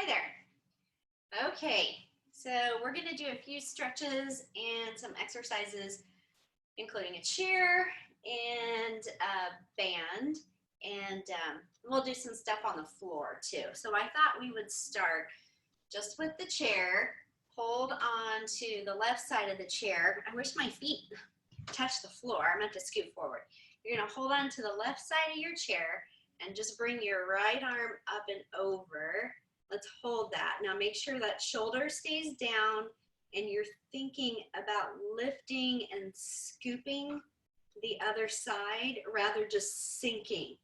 Hi there. Okay, so we're going to do a few stretches and some exercises, including a chair and a band, and we'll do some stuff on the floor too. So I thought we would start just with the chair. Hold on to the left side of the chair. I wish my feet touched the floor. I meant to scoot forward. You're going to hold on to the left side of your chair and just bring your right arm up and over. Let's hold that. Now make sure that shoulder stays down and you're thinking about lifting and scooping the other side rather just sinking.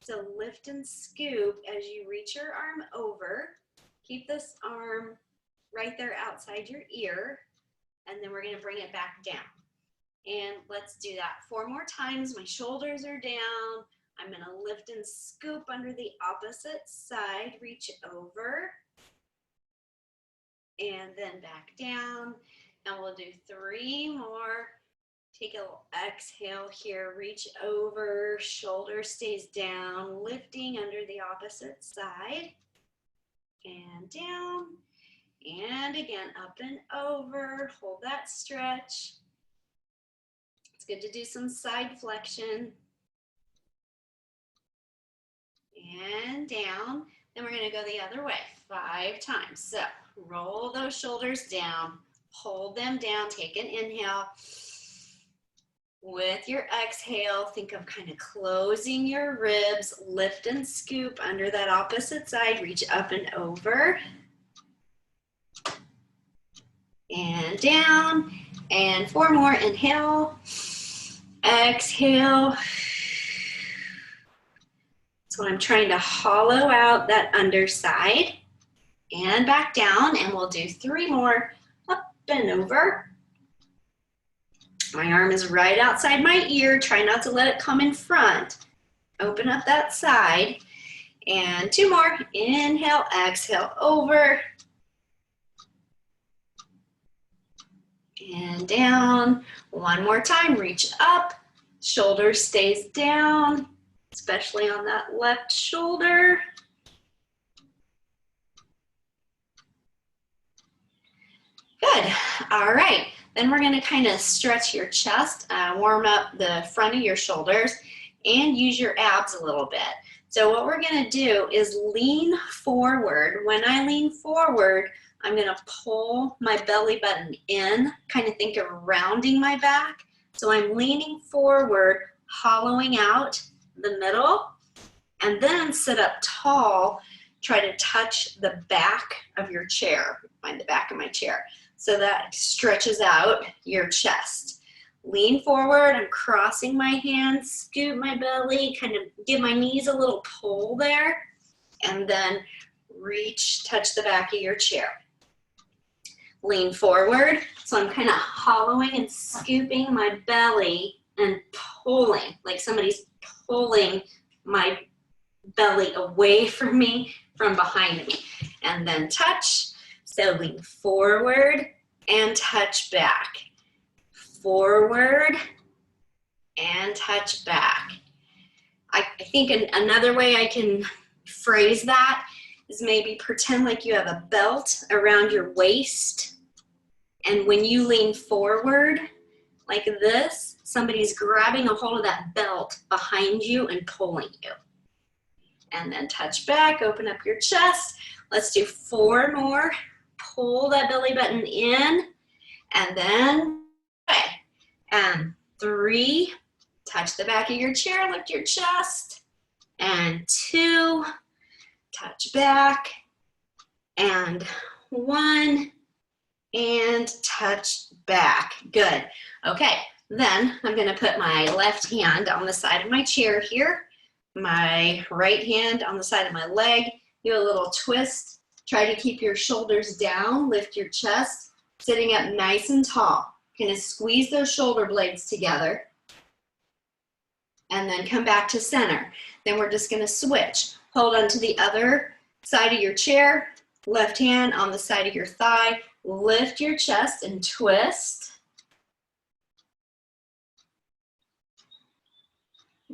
So lift and scoop as you reach your arm over. Keep this arm right there outside your ear, and then we're going to bring it back down. And let's do that 4 more times. My shoulders are down. I'm going to lift and scoop under the opposite side, reach over, and then back down. And we'll do 3 more. Take a little exhale here, reach over, shoulder stays down, lifting under the opposite side, and down, and again, up and over, hold that stretch. It's good to do some side flexion. And down. Then we're going to go the other way 5 times. So roll those shoulders down, hold them down, take an inhale. With your exhale, think of kind of closing your ribs, lift and scoop under that opposite side, reach up and over. And down. And 4 more. Inhale, exhale. So I'm trying to hollow out that underside, and back down, and we'll do 3 more, up and over. My arm is right outside my ear, try not to let it come in front. Open up that side, and 2 more, inhale, exhale, over, and down. 1 more time, reach up, shoulder stays down, especially on that left shoulder. Good. All right. Then we're going to kind of stretch your chest, warm up the front of your shoulders, and use your abs a little bit. So what we're going to do is lean forward. When I lean forward, I'm going to pull my belly button in, kind of think of rounding my back. So I'm leaning forward, hollowing out the middle, and then sit up tall. Try to touch the back of your chair, find the back of my chair. So that stretches out your chest. Lean forward, I'm crossing my hands, scoot my belly, kind of give my knees a little pull there, and then reach, touch the back of your chair. Lean forward, so I'm kind of hollowing and scooping my belly and pulling, like somebody's pulling my belly away from me, from behind me. And then touch, so lean forward and touch back. Forward and touch back. I think another way I can phrase that is maybe pretend like you have a belt around your waist, and when you lean forward like this, somebody's grabbing a hold of that belt behind you and pulling you. And then touch back, open up your chest. Let's do 4 more. Pull that belly button in, and then, and 3, touch the back of your chair, lift your chest, and 2, touch back, and 1, and touch back. Good. Okay, then I'm going to put my left hand on the side of my chair here, my right hand on the side of my leg, do a little twist. Try to keep your shoulders down, lift your chest, sitting up nice and tall. Kind of squeeze those shoulder blades together, and then come back to center. Then we're just going to switch. Hold on to the other side of your chair, left hand on the side of your thigh, lift your chest and twist.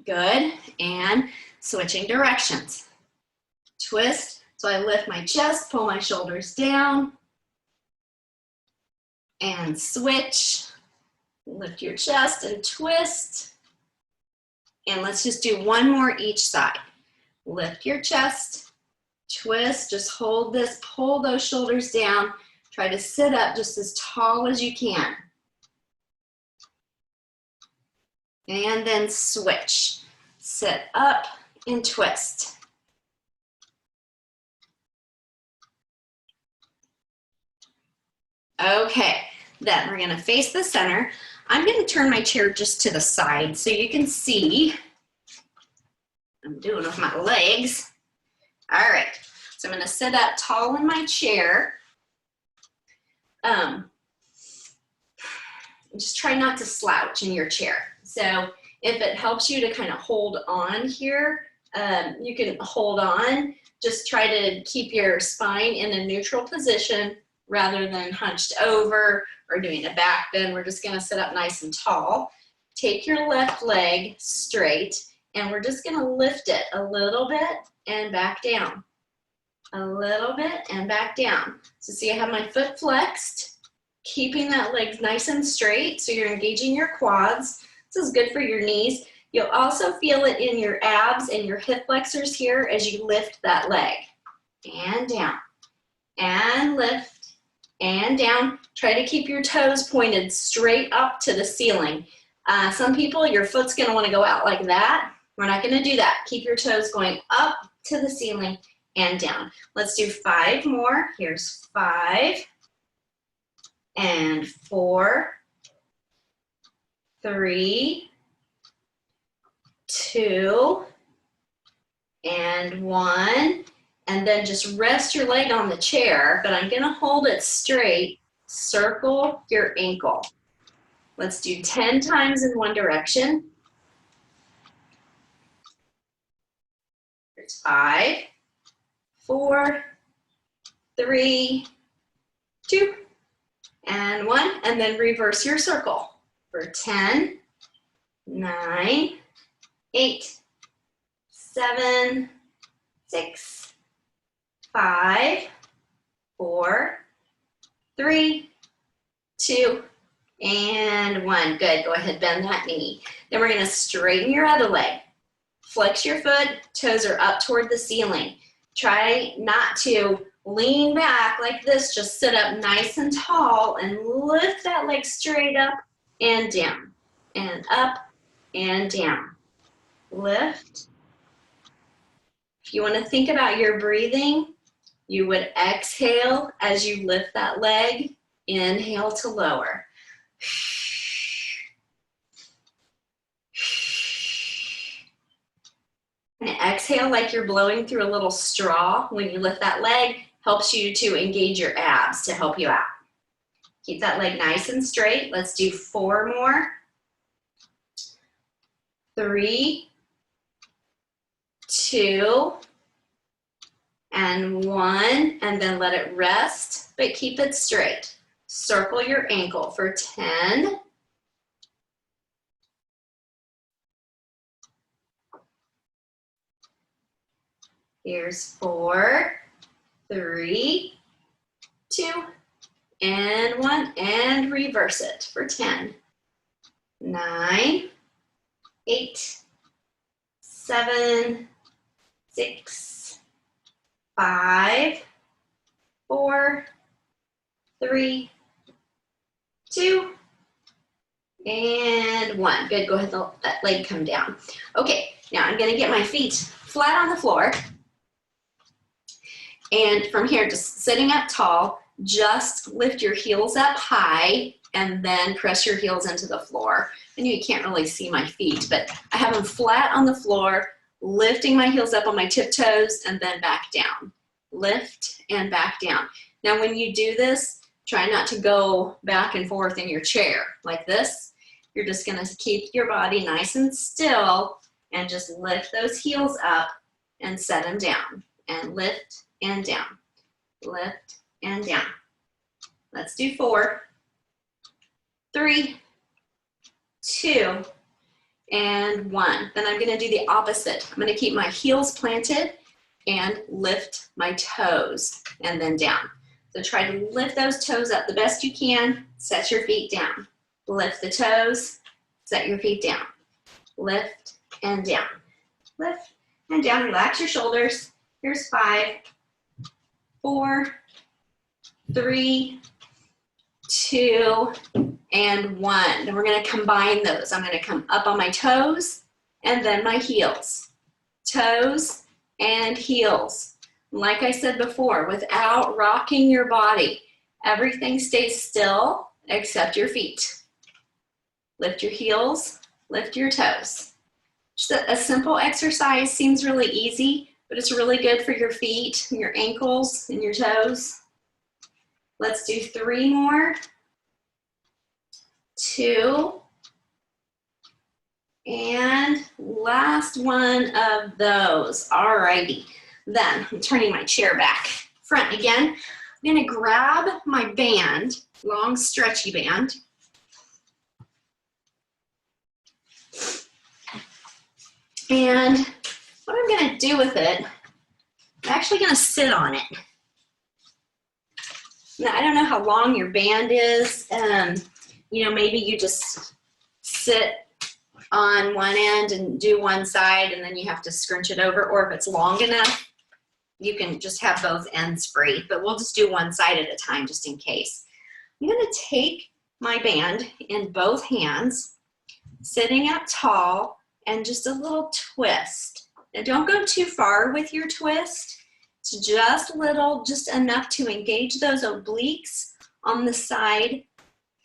Good, and switching directions. Twist, So I lift my chest, pull my shoulders down, and switch. Lift your chest and twist. And let's just do one more each side. Lift your chest, twist, just hold this, pull those shoulders down. Try to sit up just as tall as you can. And then switch. Sit up and twist. Okay, then we're gonna face the center. I'm gonna turn my chair just to the side so you can see what I'm doing with my legs. All right, so I'm gonna sit up tall in my chair. Just try not to slouch in your chair. So if it helps you to kind of hold on here, you can hold on. Just try to keep your spine in a neutral position rather than hunched over or doing a back bend. We're just gonna sit up nice and tall. Take your left leg straight and we're just gonna lift it a little bit and back down. A little bit and back down. So see, I have my foot flexed, keeping that leg nice and straight so you're engaging your quads. This is good for your knees. You'll also feel it in your abs and your hip flexors here as you lift that leg. And down, and lift, and down. Try to keep your toes pointed straight up to the ceiling. Some people, your foot's gonna wanna go out like that. We're not gonna do that. Keep your toes going up to the ceiling and down. Let's do 5 more. Here's 5, and 4, 3, 2, and 1. And then just rest your leg on the chair, but I'm gonna hold it straight. Circle your ankle. Let's do 10 times in one direction. Here's 5, 4, 3, 2, and 1. And then reverse your circle for 10, 9, 8, 7, 6, 5, 4, 3, 2, and 1. Good, go ahead, bend that knee. Then we're gonna straighten your other leg. Flex your foot, toes are up toward the ceiling. Try not to lean back like this, just sit up nice and tall and lift that leg straight up and down, and up and down. Lift. If you wanna think about your breathing, you would exhale as you lift that leg, inhale to lower. And exhale like you're blowing through a little straw when you lift that leg, helps you to engage your abs to help you out. Keep that leg nice and straight. Let's do 4 more. 3, 2, and 1, and then let it rest, but keep it straight. Circle your ankle for 10, here's 4, 3, 2, and 1, and reverse it for 10, 9, 8, 7, 6, 5, 4, 3, 2, and 1. Good, go ahead and let that leg come down. Okay, now I'm gonna get my feet flat on the floor. And from here, just sitting up tall, just lift your heels up high and then press your heels into the floor. I know you can't really see my feet, but I have them flat on the floor, lifting my heels up on my tiptoes and then back down. Lift and back down. Now when you do this, try not to go back and forth in your chair like this. You're just gonna keep your body nice and still and just lift those heels up and set them down. And lift and down, lift and down. Let's do 4, 3, 2, and 1. Then I'm gonna do the opposite. I'm gonna keep my heels planted and lift my toes and then down. So try to lift those toes up the best you can. Set your feet down. Lift the toes, set your feet down. Lift and down. Lift and down. Relax your shoulders. Here's 5, 4, 3, 2, and 1. Then we're going to combine those. I'm going to come up on my toes and then my heels. Toes and heels. Like I said before, without rocking your body, everything stays still except your feet. Lift your heels, lift your toes. Just a simple exercise, seems really easy, but it's really good for your feet, your ankles, and your toes. Let's do 3 more. 2. And last one of those. Alrighty. Then I'm turning my chair back front again. I'm gonna grab my band, long stretchy band. And what I'm gonna do with it, I'm actually gonna sit on it. Now, I don't know how long your band is. You know, maybe you just sit on one end and do one side and then you have to scrunch it over, or if it's long enough, you can just have both ends free, but we'll just do one side at a time just in case. I'm gonna take my band in both hands, sitting up tall, and just a little twist. Now don't go too far with your twist. It's just little, just enough to engage those obliques on the side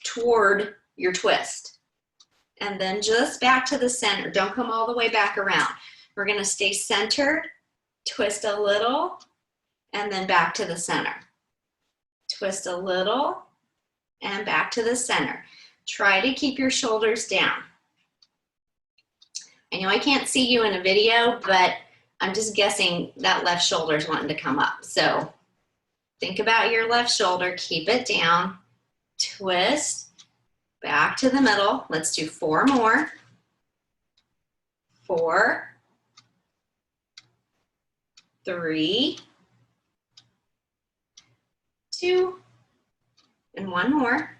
toward your twist. And then just back to the center. Don't come all the way back around. We're gonna stay centered, twist a little, and then back to the center. Twist a little, and back to the center. Try to keep your shoulders down. I know I can't see you in a video, but I'm just guessing that left shoulder is wanting to come up. So think about your left shoulder, keep it down, twist, back to the middle. Let's do 4 more. 4, 3, 2, and 1 more.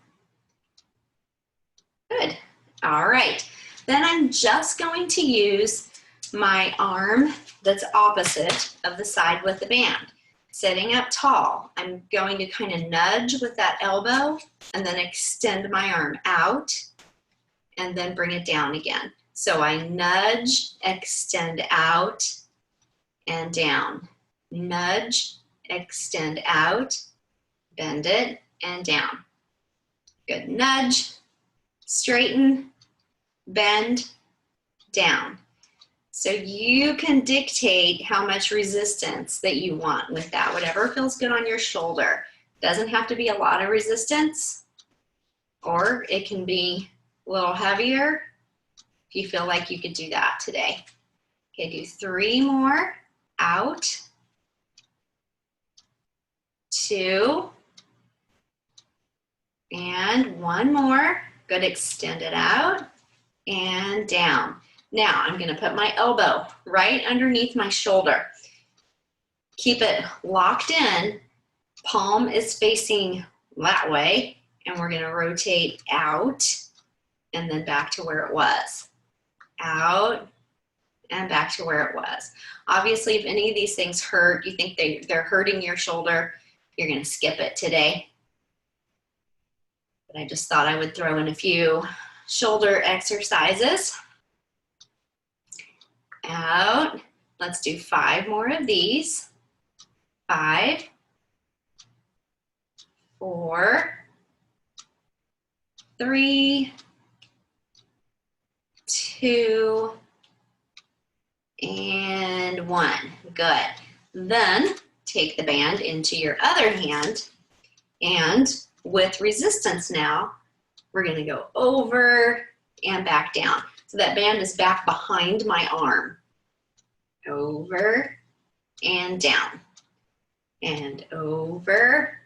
Good. All right. Then I'm just going to use my arm that's opposite of the side with the band. Sitting up tall, I'm going to kind of nudge with that elbow and then extend my arm out and then bring it down again. So I nudge, extend out, and down. Nudge, extend out, bend it, and down. Good. Nudge, straighten, bend, down. So you can dictate how much resistance that you want with that, whatever feels good on your shoulder. Doesn't have to be a lot of resistance, or it can be a little heavier if you feel like you could do that today. Okay, do 3 more. Out, 2, and 1 more. Good, extend it out and down. Now I'm gonna put my elbow right underneath my shoulder. Keep it locked in. Palm is facing that way, and we're gonna rotate out and then back to where it was. Out and back to where it was. Obviously, if any of these things hurt, you think they're hurting your shoulder, you're gonna skip it today. But I just thought I would throw in a few shoulder exercises. Out. Let's do 5 more of these. 5, 4, 3, 2, and 1. Good. Then take the band into your other hand, and with resistance now, we're going to go over and back down. So that band is back behind my arm. Over and down. And over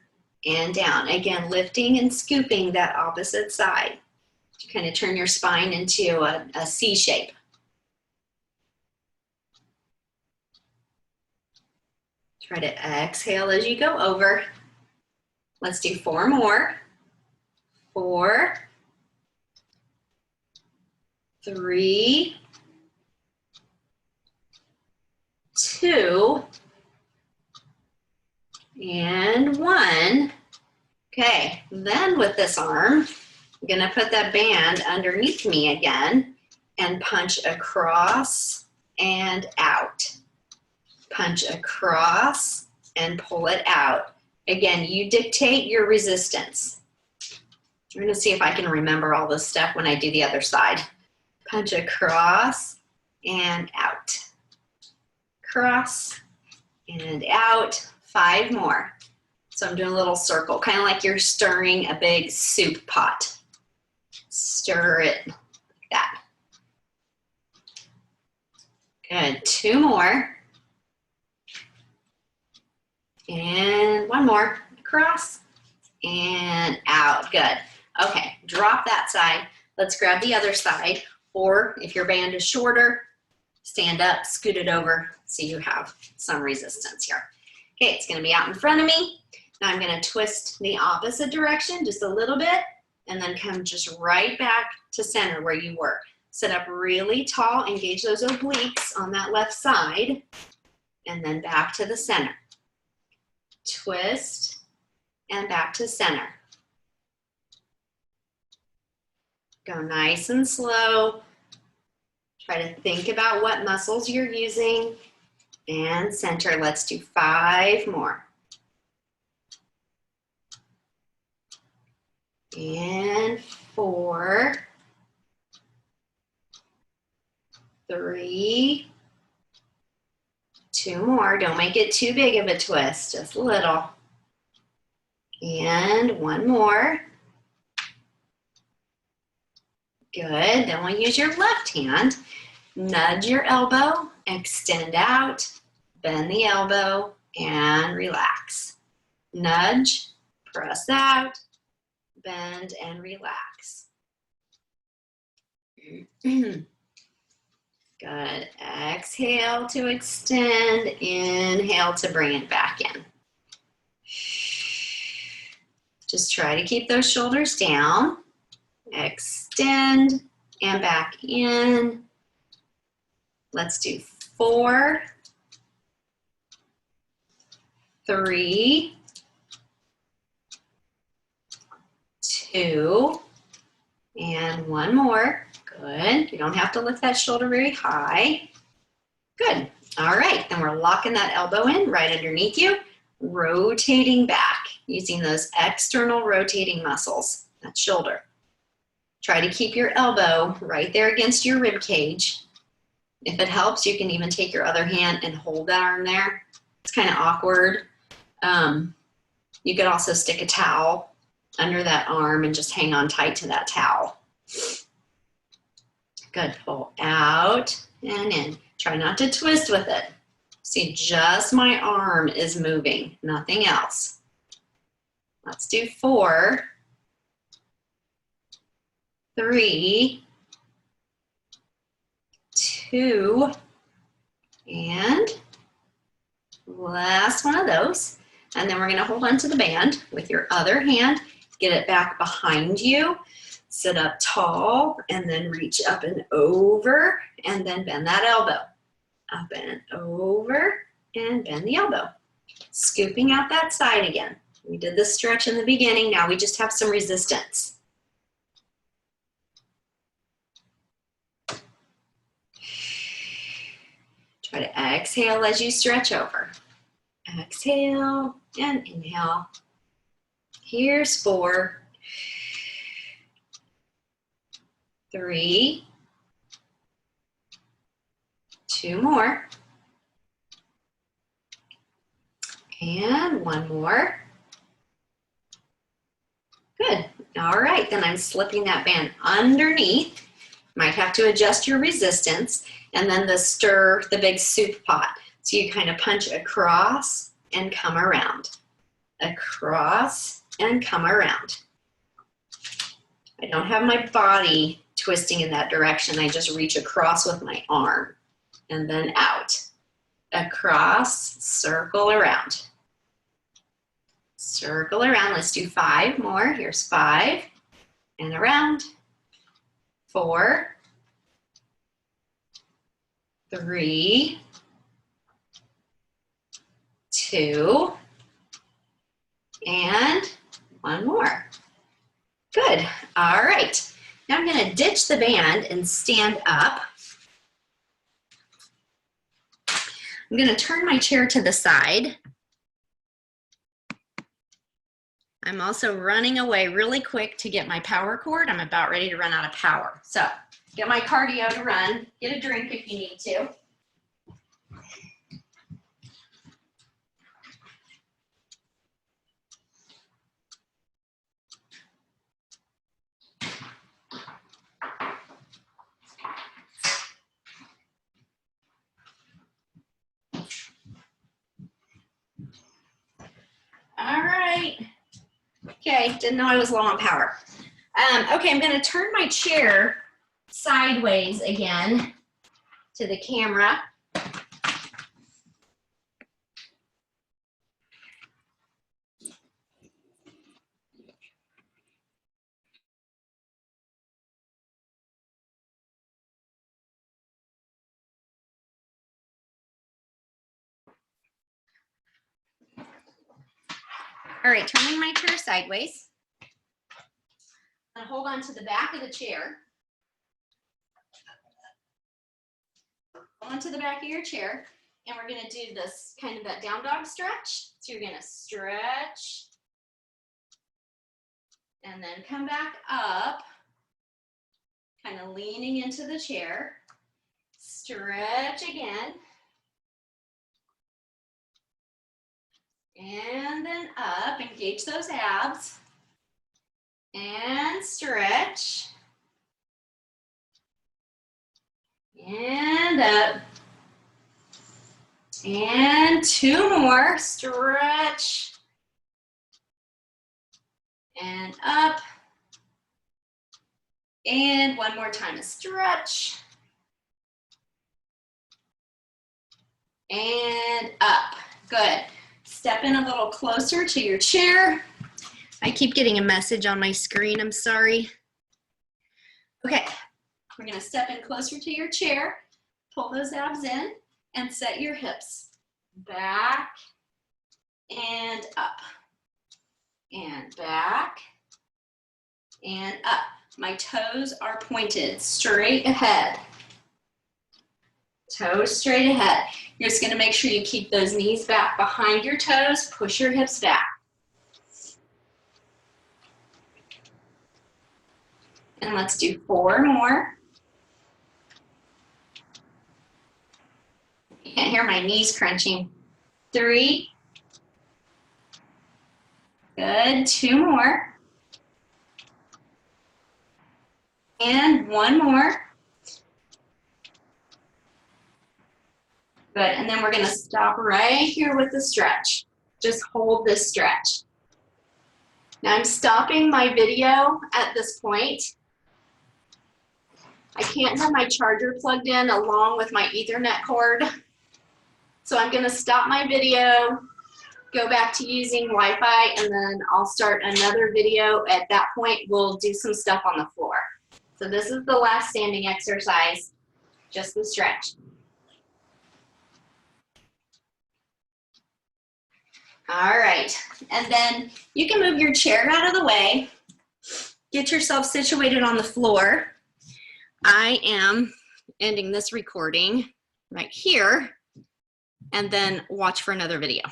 and down. Again, lifting and scooping that opposite side to kind of turn your spine into a C shape. Try to exhale as you go over. Let's do 4 more. 4, 3, 2, and 1. Okay, then with this arm, I'm gonna put that band underneath me again and punch across and out. Punch across and pull it out. Again, you dictate your resistance. I'm gonna see if I can remember all this stuff when I do the other side. Punch across and out. Cross and out. 5 more. So I'm doing a little circle, kind of like you're stirring a big soup pot. Stir it like that. Good, 2 more. And 1 more. Across and out. Good. Okay, drop that side. Let's grab the other side. Or if your band is shorter, stand up, scoot it over so you have some resistance here. Okay, it's gonna be out in front of me. Now I'm gonna twist the opposite direction just a little bit and then come just right back to center where you were. Sit up really tall, engage those obliques on that left side, and then back to the center. Twist and back to center. Go nice and slow. Try to think about what muscles you're using and center. Let's do 5 more. And 4, 3, 2 more. Don't make it too big of a twist, just a little. And 1 more. Good. Then we'll use your left hand. Nudge your elbow, extend out, bend the elbow, and relax. Nudge, press out, bend, and relax. Good. Exhale to extend. Inhale to bring it back in. Just try to keep those shoulders down. Extend and back in. Let's do 4, 3, 2, and 1 more. Good. You don't have to lift that shoulder very high. Good. All right. Then we're locking that elbow in right underneath you, rotating back using those external rotating muscles, that shoulder. Try to keep your elbow right there against your rib cage. If it helps, you can even take your other hand and hold that arm there. It's kind of awkward. You could also stick a towel under that arm and just hang on tight to that towel. Good. Pull out and in. Try not to twist with it. See, just my arm is moving, nothing else. Let's do 4, 3, 2, and last one of those. And then we're going to hold on to the band with your other hand, get it back behind you, sit up tall, and then reach up and over, and then bend that elbow. Up and over, and bend the elbow. Scooping out that side again. We did the stretch in the beginning, now we just have some resistance. Try to exhale as you stretch over. Exhale and inhale. Here's 4, 3, 2 more, and 1 more. Good. All right, then I'm slipping that band underneath. Might have to adjust your resistance, and then stir the big soup pot. So you kind of punch across and come around. Across and come around. I don't have my body twisting in that direction. I just reach across with my arm and then out. across, circle around. Circle around. Let's do 5 more. Here's 5 and around. 4, 3, 2, and 1 more. Good. All right. Now I'm going to ditch the band and stand up. I'm going to turn my chair to the side. I'm also running away really quick to get my power cord. I'm about ready to run out of power. So get my cardio to run. Get a drink if you need to. All right. Okay, didn't know I was low on power. Okay, I'm going to turn my chair sideways again to the camera. All right, turning my chair sideways. And hold on to the back of the chair. Hold on to the back of your chair. And we're going to do this kind of that down dog stretch. So you're going to stretch. And then come back up. Kind of leaning into the chair. Stretch again. And then up, engage those abs. And stretch. And up. And 2 more, stretch. And up. And 1 more time, a stretch. And up, good. Step in a little closer to your chair. I keep getting a message on my screen, I'm sorry. Okay, we're gonna step in closer to your chair, pull those abs in, and set your hips back and up, and back and up. My toes are pointed straight ahead. Toes straight ahead. You're just gonna make sure you keep those knees back behind your toes, push your hips back. And let's do 4 more. You can't hear my knees crunching. 3. Good, 2 more. And 1 more. Good, and then we're gonna stop right here with the stretch. Just hold this stretch. Now I'm stopping my video at this point. I can't have my charger plugged in along with my Ethernet cord. So I'm gonna stop my video, go back to using Wi-Fi, and then I'll start another video. At that point, we'll do some stuff on the floor. So this is the last standing exercise, just the stretch. All right, and then you can move your chair out of the way, get yourself situated on the floor. I am ending this recording right here, and then watch for another video.